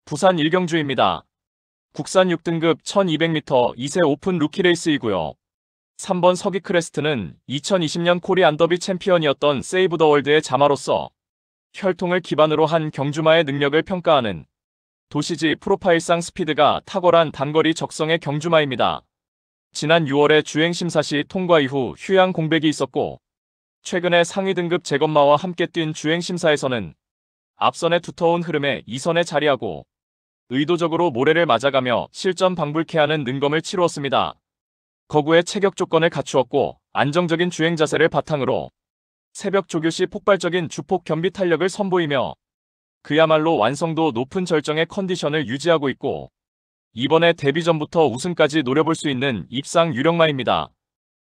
부산 일경주입니다. 국산 6등급 1200m 2세 오픈 루키 레이스이고요. 3번 서기 크레스트는 2020년 코리안 더비 챔피언이었던 세이브 더 월드의 자마로서 혈통을 기반으로 한 경주마의 능력을 평가하는 도시지 프로파일상 스피드가 탁월한 단거리 적성의 경주마입니다. 지난 6월에 주행심사 시 통과 이후 휴양 공백이 있었고 최근에 상위 등급 재검마와 함께 뛴 주행심사에서는 앞선의 두터운 흐름에 2선에 자리하고 의도적으로 모래를 맞아가며 실전 방불케 하는 능검을 치루었습니다. 거구의 체격 조건을 갖추었고 안정적인 주행 자세를 바탕으로 새벽 조교 시 폭발적인 주폭 겸비 탄력을 선보이며 그야말로 완성도 높은 절정의 컨디션을 유지하고 있고 이번에 데뷔 전부터 우승까지 노려볼 수 있는 입상 유력마입니다.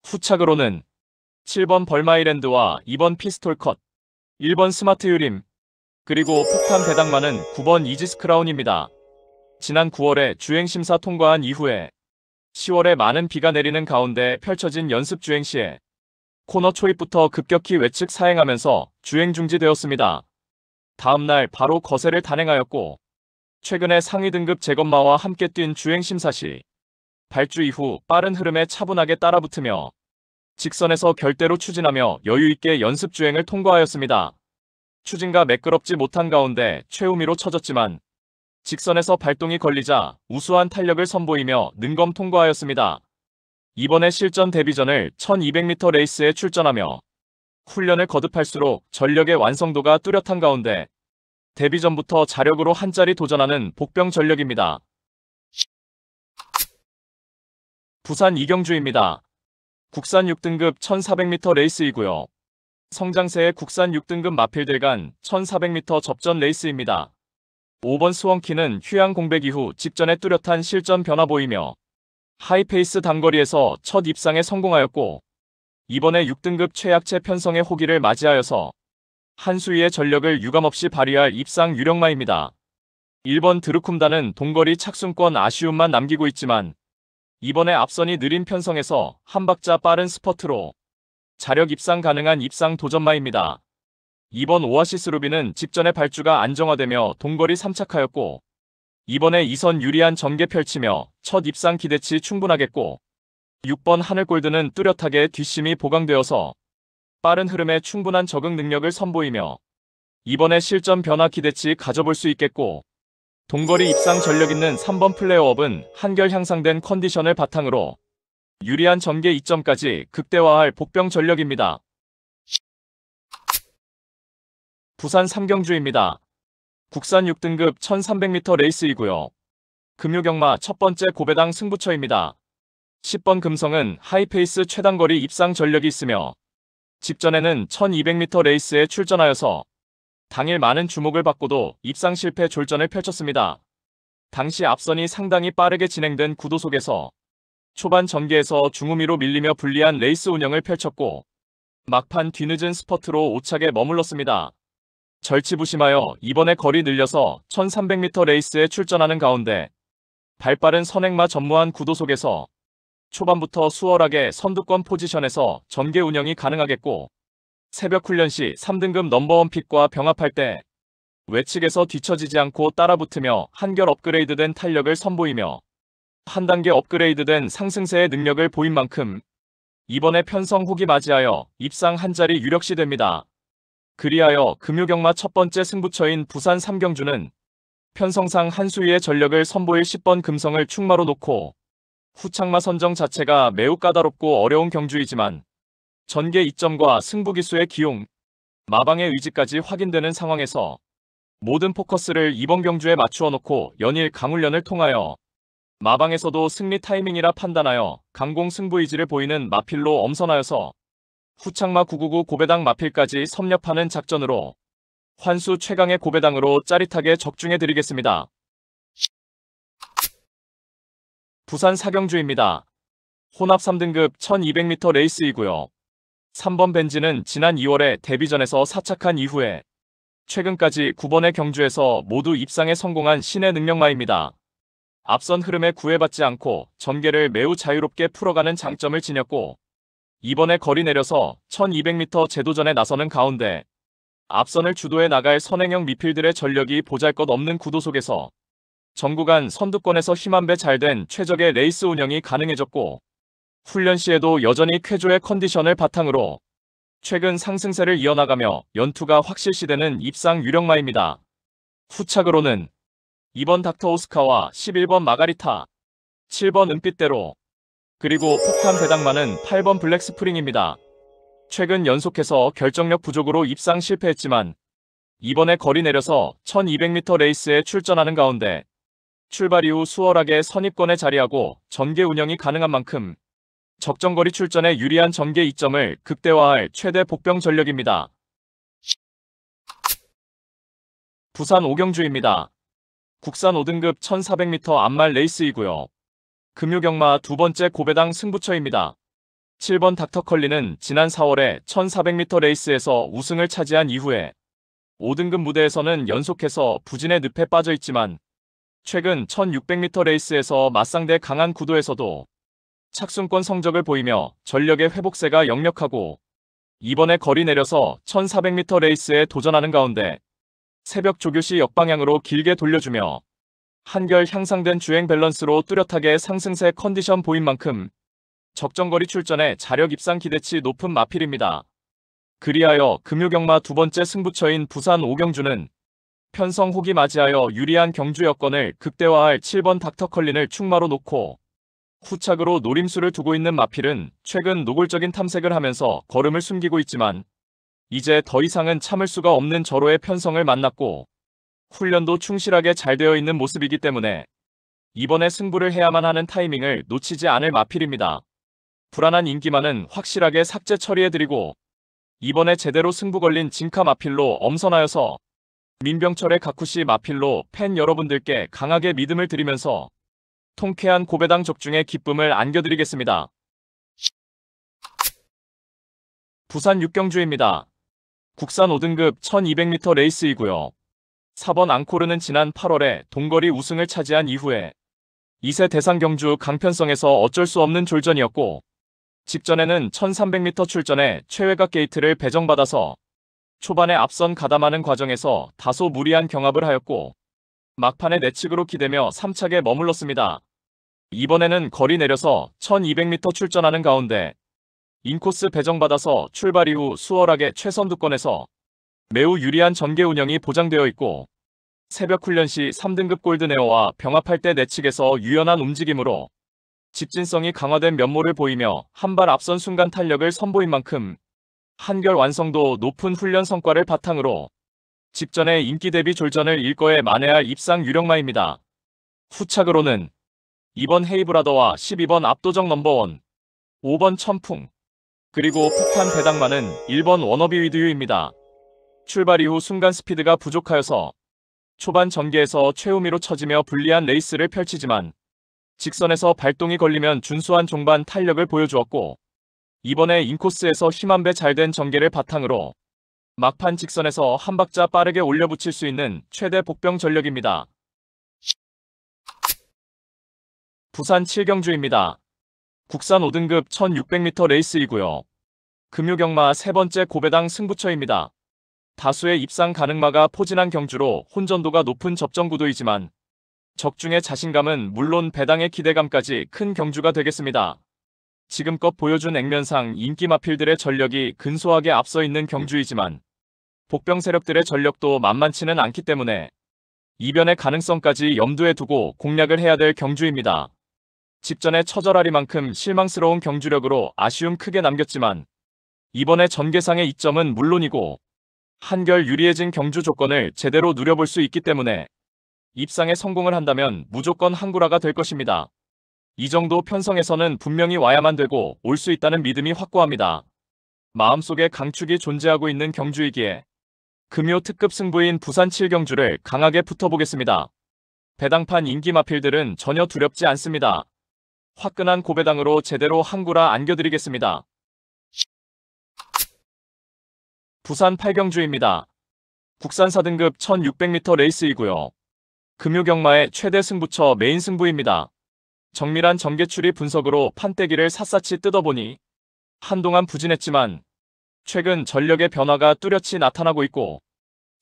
후착으로는 7번 벌마이랜드와 2번 피스톨컷, 1번 스마트 유림, 그리고 폭탄 배당마는 9번 이지스 크라운입니다. 지난 9월에 주행심사 통과한 이후에 10월에 많은 비가 내리는 가운데 펼쳐진 연습 주행 시에 코너 초입부터 급격히 외측 사행하면서 주행 중지되었습니다. 다음날 바로 거세를 단행하였고 최근에 상위 등급 재검마와 함께 뛴 주행심사 시 발주 이후 빠른 흐름에 차분하게 따라붙으며 직선에서 결대로 추진하며 여유있게 연습 주행을 통과하였습니다. 추진과 매끄럽지 못한 가운데 최우미로 쳐졌지만 직선에서 발동이 걸리자 우수한 탄력을 선보이며 능검 통과하였습니다. 이번에 실전 데뷔전을 1200m 레이스에 출전하며 훈련을 거듭할수록 전력의 완성도가 뚜렷한 가운데 데뷔 전부터 자력으로 한자리 도전하는 복병 전력입니다. 부산 이경주입니다. 국산 6등급 1400m 레이스이고요. 성장세의 국산 6등급 마필들 간 1400m 접전 레이스입니다. 5번 스원키는 휴양 공백 이후 직전에 뚜렷한 실전 변화 보이며 하이페이스 단거리에서 첫 입상에 성공하였고 이번에 6등급 최약체 편성의 호기를 맞이하여서 한수위의 전력을 유감없이 발휘할 입상 유력마입니다. 1번 드루쿰다는 동거리 착순권 아쉬움만 남기고 있지만 이번에 앞선이 느린 편성에서 한 박자 빠른 스퍼트로 자력 입상 가능한 입상 도전마입니다. 2번 오아시스 루비는 직전에 발주가 안정화되며 동거리 3착하였고 이번에 2선 유리한 전개 펼치며 첫 입상 기대치 충분하겠고 6번 하늘골드는 뚜렷하게 뒷심이 보강되어서 빠른 흐름에 충분한 적응 능력을 선보이며 이번에 실전 변화 기대치 가져볼 수 있겠고 동거리 입상 전력 있는 3번 플레어업은 한결 향상된 컨디션을 바탕으로 유리한 전개 이점까지 극대화할 복병 전력입니다. 부산 삼경주입니다. 국산 6등급 1300m 레이스이고요. 금요경마 첫 번째 고배당 승부처입니다. 10번 금성은 하이페이스 최단거리 입상 전력이 있으며 직전에는 1200m 레이스에 출전하여서 당일 많은 주목을 받고도 입상 실패 졸전을 펼쳤습니다. 당시 앞선이 상당히 빠르게 진행된 구도 속에서 초반 전개에서 중후미로 밀리며 불리한 레이스 운영을 펼쳤고 막판 뒤늦은 스퍼트로 오착에 머물렀습니다. 절치부심하여 이번에 거리 늘려서 1300m 레이스에 출전하는 가운데 발빠른 선행마 전무한 구도 속에서 초반부터 수월하게 선두권 포지션에서 전개 운영이 가능하겠고 새벽 훈련 시 3등급 넘버원 픽과 병합할 때 외측에서 뒤처지지 않고 따라붙으며 한결 업그레이드된 탄력을 선보이며 한 단계 업그레이드된 상승세의 능력을 보인 만큼 이번에 편성 후기 맞이하여 입상 한자리 유력시 됩니다. 그리하여 금요경마 첫 번째 승부처인 부산 삼경주는 편성상 한수위의 전력을 선보일 10번 금성을 축마로 놓고 후착마 선정 자체가 매우 까다롭고 어려운 경주이지만 전개 이점과 승부기수의 기용, 마방의 의지까지 확인되는 상황에서 모든 포커스를 이번 경주에 맞추어 놓고 연일 강훈련을 통하여 마방에서도 승리 타이밍이라 판단하여 강공 승부 의지를 보이는 마필로 엄선하여서 후착마 999 고배당 마필까지 섭렵하는 작전으로 환수 최강의 고배당으로 짜릿하게 적중해드리겠습니다. 부산 사경주입니다. 혼합 3등급 1200m 레이스이고요. 3번 벤지는 지난 2월에 데뷔전에서 사착한 이후에 최근까지 9번의 경주에서 모두 입상에 성공한 신의 능력마입니다. 앞선 흐름에 구애받지 않고 전개를 매우 자유롭게 풀어가는 장점을 지녔고 이번에 거리 내려서 1200m 재도전에 나서는 가운데 앞선을 주도해 나갈 선행형 미필들의 전력이 보잘것없는 구도 속에서 전 구간 선두권에서 힘한배 잘된 최적의 레이스 운영이 가능해졌고 훈련 시에도 여전히 쾌조의 컨디션을 바탕으로 최근 상승세를 이어나가며 연투가 확실시되는 입상 유력마입니다. 후착으로는 2번 닥터 오스카와 11번 마가리타, 7번 은빛대로, 그리고 폭탄 배당마는 8번 블랙스프링입니다. 최근 연속해서 결정력 부족으로 입상 실패했지만 이번에 거리 내려서 1200m 레이스에 출전하는 가운데 출발 이후 수월하게 선입권에 자리하고 전개 운영이 가능한 만큼 적정거리 출전에 유리한 전개 이점을 극대화할 최대 복병 전력입니다. 부산 오경주입니다. 국산 5등급 1400m 암말 레이스이고요. 금요경마 두 번째 고배당 승부처입니다. 7번 닥터컬리는 지난 4월에 1400m 레이스에서 우승을 차지한 이후에 5등급 무대에서는 연속해서 부진의 늪에 빠져 있지만 최근 1600m 레이스에서 맞상대 강한 구도에서도 착순권 성적을 보이며 전력의 회복세가 역력하고 이번에 거리 내려서 1400m 레이스에 도전하는 가운데 새벽 조교시 역방향으로 길게 돌려주며 한결 향상된 주행 밸런스로 뚜렷하게 상승세 컨디션 보인 만큼 적정거리 출전에 자력 입상 기대치 높은 마필입니다. 그리하여 금요경마 두 번째 승부처인 부산 오경주는 편성 호기 맞이하여 유리한 경주 여건을 극대화할 7번 닥터컬린을 충마로 놓고 후착으로 노림수를 두고 있는 마필은 최근 노골적인 탐색을 하면서 걸음을 숨기고 있지만 이제 더 이상은 참을 수가 없는 절호의 편성을 만났고 훈련도 충실하게 잘 되어 있는 모습이기 때문에 이번에 승부를 해야만 하는 타이밍을 놓치지 않을 마필입니다. 불안한 인기만은 확실하게 삭제 처리해드리고 이번에 제대로 승부 걸린 진카 마필로 엄선하여서 민병철의 가쿠시 마필로 팬 여러분들께 강하게 믿음을 드리면서 통쾌한 고배당 적중의 기쁨을 안겨드리겠습니다. 부산 육경주입니다. 국산 5등급 1200m 레이스이고요. 4번 앙코르는 지난 8월에 동거리 우승을 차지한 이후에 2세 대상 경주 강편성에서 어쩔 수 없는 졸전이었고 직전에는 1300m 출전에 최외곽 게이트를 배정받아서 초반에 앞선 가담하는 과정에서 다소 무리한 경합을 하였고 막판에 내측으로 기대며 3착에 머물렀습니다. 이번에는 거리 내려서 1200m 출전하는 가운데 인코스 배정받아서 출발 이후 수월하게 최선두권에서 매우 유리한 전개 운영이 보장되어 있고 새벽 훈련 시 3등급 골드네어와 병합할 때 내측에서 유연한 움직임으로 직진성이 강화된 면모를 보이며 한 발 앞선 순간 탄력을 선보인 만큼 한결 완성도 높은 훈련 성과를 바탕으로 직전에 인기 대비 졸전을 일거에 만회할 입상 유력마입니다. 후착으로는 2번 헤이브라더와 12번 압도적 넘버원, 5번 천풍, 그리고 폭탄 배당마는 1번 워너비 위드유입니다. 출발 이후 순간 스피드가 부족하여서 초반 전개에서 최우미로 처지며 불리한 레이스를 펼치지만 직선에서 발동이 걸리면 준수한 종반 탄력을 보여주었고 이번에 인코스에서 힘한배 잘된 전개를 바탕으로 막판 직선에서 한 박자 빠르게 올려붙일 수 있는 최대 복병 전력입니다. 부산 7경주입니다. 국산 5등급 1600m 레이스이고요. 금요경마 세 번째 고배당 승부처입니다. 다수의 입상 가능마가 포진한 경주로 혼전도가 높은 접전구도이지만 적중의 자신감은 물론 배당의 기대감까지 큰 경주가 되겠습니다. 지금껏 보여준 액면상 인기 마필들의 전력이 근소하게 앞서 있는 경주이지만 복병 세력들의 전력도 만만치는 않기 때문에 이변의 가능성까지 염두에 두고 공략을 해야 될 경주입니다. 직전에 처절하리만큼 실망스러운 경주력으로 아쉬움 크게 남겼지만 이번에 전개상의 이점은 물론이고 한결 유리해진 경주 조건을 제대로 누려볼 수 있기 때문에 입상에 성공을 한다면 무조건 한구라가 될 것입니다. 이 정도 편성에서는 분명히 와야만 되고 올 수 있다는 믿음이 확고합니다. 마음속에 강축이 존재하고 있는 경주이기에 금요 특급 승부인 부산 7경주를 강하게 붙어보겠습니다. 배당판 인기 마필들은 전혀 두렵지 않습니다. 화끈한 고배당으로 제대로 한구라 안겨드리겠습니다. 부산 8경주입니다. 국산 4등급 1600m 레이스이고요. 금요경마의 최대 승부처 메인 승부입니다. 정밀한 전개추리 분석으로 판때기를 샅샅이 뜯어보니 한동안 부진했지만 최근 전력의 변화가 뚜렷이 나타나고 있고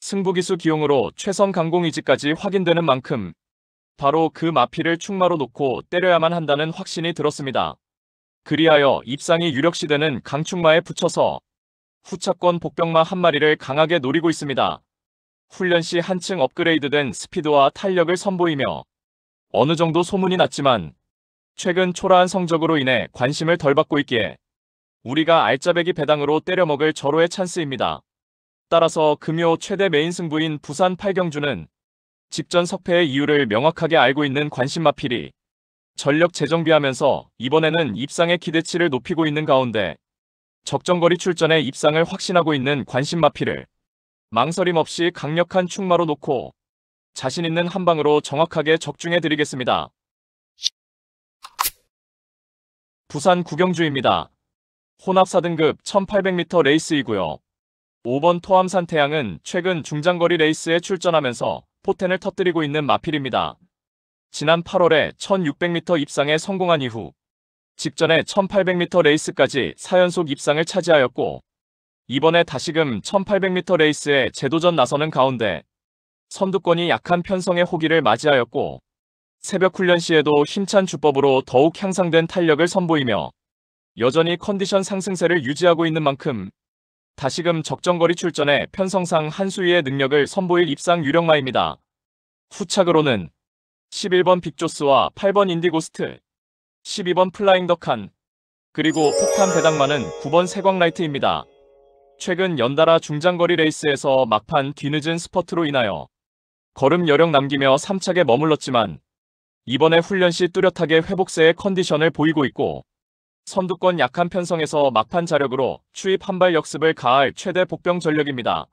승부기수 기용으로 최선 강공 의지까지 확인되는 만큼 바로 그 마피를 충마로 놓고 때려야만 한다는 확신이 들었습니다. 그리하여 입상이 유력시되는 강충마에 붙여서 후차권 복병마 한 마리를 강하게 노리고 있습니다. 훈련 시 한층 업그레이드된 스피드와 탄력을 선보이며 어느 정도 소문이 났지만 최근 초라한 성적으로 인해 관심을 덜 받고 있기에 우리가 알짜배기 배당으로 때려먹을 절호의 찬스입니다. 따라서 금요 최대 메인 승부인 부산 8경주는 직전 석패의 이유를 명확하게 알고 있는 관심마필이 전력 재정비하면서 이번에는 입상의 기대치를 높이고 있는 가운데 적정거리 출전에 입상을 확신하고 있는 관심마필을 망설임 없이 강력한 충마로 놓고 자신 있는 한 방으로 정확하게 적중해드리겠습니다. 부산 9경주입니다. 혼합 4등급 1800m 레이스이고요. 5번 토암산 태양은 최근 중장거리 레이스에 출전하면서 포텐을 터뜨리고 있는 마필입니다. 지난 8월에 1600m 입상에 성공한 이후 직전에 1800m 레이스까지 4연속 입상을 차지하였고 이번에 다시금 1800m 레이스에 재도전 나서는 가운데 선두권이 약한 편성의 호기를 맞이하였고 새벽 훈련 시에도 힘찬 주법으로 더욱 향상된 탄력을 선보이며 여전히 컨디션 상승세를 유지하고 있는 만큼 다시금 적정거리 출전에 편성상 한 수위의 능력을 선보일 입상 유력마입니다. 후착으로는 11번 빅조스와 8번 인디고스트, 12번 플라잉 덕한, 그리고 폭탄 배당마는 9번 세광라이트입니다. 최근 연달아 중장거리 레이스에서 막판 뒤늦은 스퍼트로 인하여 걸음 여력 남기며 3착에 머물렀지만 이번에 훈련 시 뚜렷하게 회복세의 컨디션을 보이고 있고 선두권 약한 편성에서 막판 자력으로 추입 한발 역습을 가할 최대 복병 전력입니다.